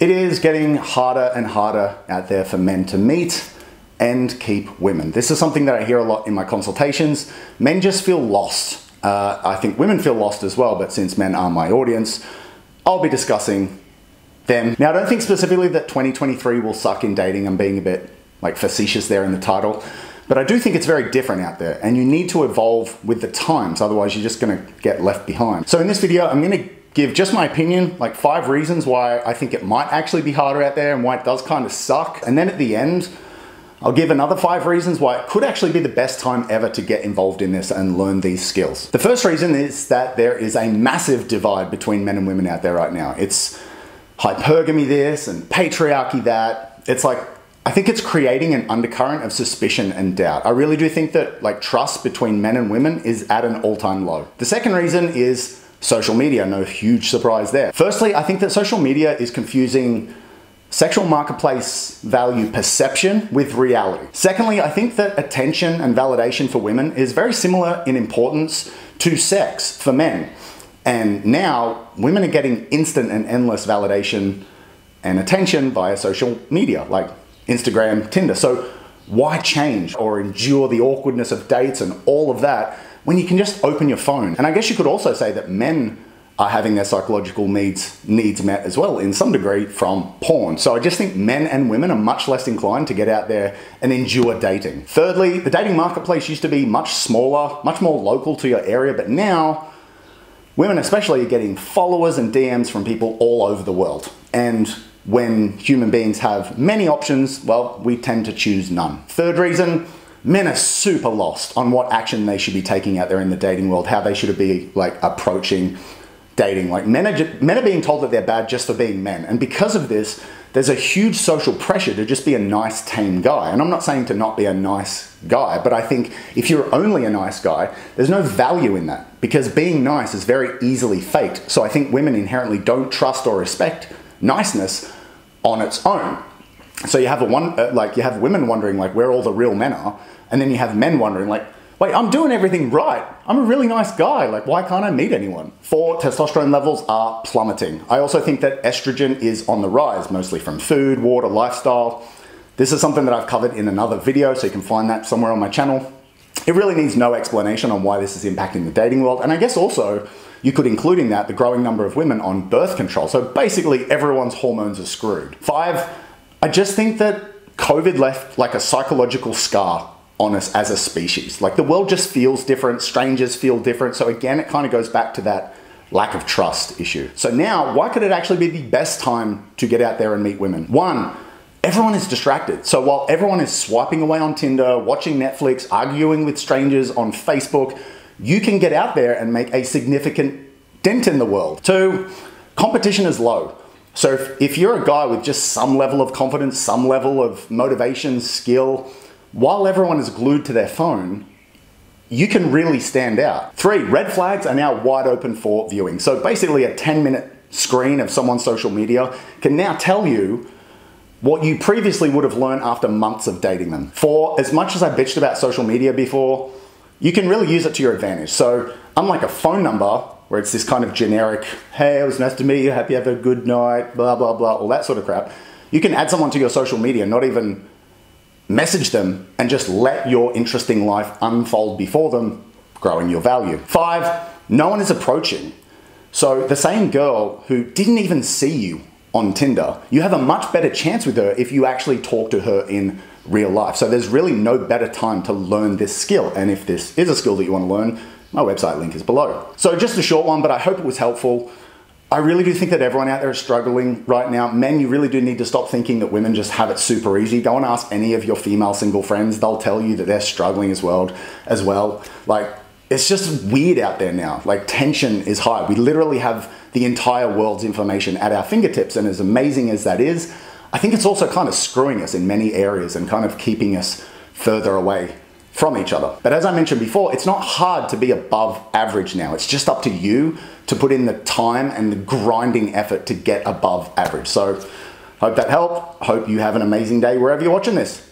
It is getting harder and harder out there for men to meet and keep women. This is something that I hear a lot in my consultations. Men just feel lost. I think women feel lost as well, but since men are my audience, I'll be discussing them. Now, I don't think specifically that 2023 will suck in dating. I'm being a bit like facetious there in the title, but I do think it's very different out there and you need to evolve with the times, otherwise you're just gonna get left behind. So in this video, I'm gonna give just my opinion, like 5 reasons why I think it might actually be harder out there and why it does kind of suck. And then at the end, I'll give another 5 reasons why it could actually be the best time ever to get involved in this and learn these skills. The first reason is that there is a massive divide between men and women out there right now. It's hypergamy this and patriarchy that. It's like, I think it's creating an undercurrent of suspicion and doubt. I really do think that like trust between men and women is at an all-time low. The second reason is social media, no huge surprise there. Firstly, I think that social media is confusing sexual marketplace value perception with reality. Secondly, I think that attention and validation for women is very similar in importance to sex for men. And now women are getting instant and endless validation and attention via social media like Instagram, Tinder. So why change or endure the awkwardness of dates and all of that when you can just open your phone? And I guess you could also say that men are having their psychological needs met as well in some degree from porn. So I just think men and women are much less inclined to get out there and endure dating. Thirdly, the dating marketplace used to be much smaller, much more local to your area, but now women especially are getting followers and DMs from people all over the world. And when human beings have many options, well, we tend to choose none. Third reason, men are super lost on what action they should be taking out there in the dating world, how they should be like approaching dating. Like men are being told that they're bad just for being men. And because of this, there's a huge social pressure to just be a nice, tame guy. And I'm not saying to not be a nice guy, but I think if you're only a nice guy, there's no value in that because being nice is very easily faked. So I think women inherently don't trust or respect niceness on its own. So you have you have women wondering like where all the real men are, and then you have men wondering like, wait, I'm doing everything right. I'm a really nice guy. Like, why can't I meet anyone? 4, testosterone levels are plummeting. I also think that estrogen is on the rise, mostly from food, water, lifestyle. This is something that I've covered in another video, so you can find that somewhere on my channel. It really needs no explanation on why this is impacting the dating world. And I guess also, you could include in that the growing number of women on birth control. So basically everyone's hormones are screwed. 5, I just think that COVID left like a psychological scar on us as a species. Like the world just feels different, strangers feel different. So again, it kind of goes back to that lack of trust issue. So now, why could it actually be the best time to get out there and meet women? 1, everyone is distracted. So while everyone is swiping away on Tinder, watching Netflix, arguing with strangers on Facebook, you can get out there and make a significant dent in the world. 2, competition is low. So if you're a guy with just some level of confidence, some level of motivation, skill, while everyone is glued to their phone, you can really stand out. 3, red flags are now wide open for viewing. So basically a 10-minute screen of someone's social media can now tell you what you previously would have learned after months of dating them. 4, as much as I bitched about social media before, you can really use it to your advantage. So unlike a phone number, where it's this kind of generic, hey, it was nice to meet you, hope you have a good night, blah, blah, blah, all that sort of crap, you can add someone to your social media, not even message them, and just let your interesting life unfold before them, growing your value. 5, no one is approaching. So the same girl who didn't even see you on Tinder, you have a much better chance with her if you actually talk to her in real life. So there's really no better time to learn this skill. And if this is a skill that you want to learn, my website link is below. So just a short one, but I hope it was helpful. I really do think that everyone out there is struggling right now. Men, you really do need to stop thinking that women just have it super easy. Go and ask any of your female single friends. They'll tell you that they're struggling as well. Like, it's just weird out there now. Like, tension is high. We literally have the entire world's information at our fingertips. And as amazing as that is, I think it's also kind of screwing us in many areas and kind of keeping us further away from each other. But as I mentioned before, it's not hard to be above average now. It's just up to you to put in the time and the grinding effort to get above average. So hope that helped. Hope you have an amazing day wherever you're watching this.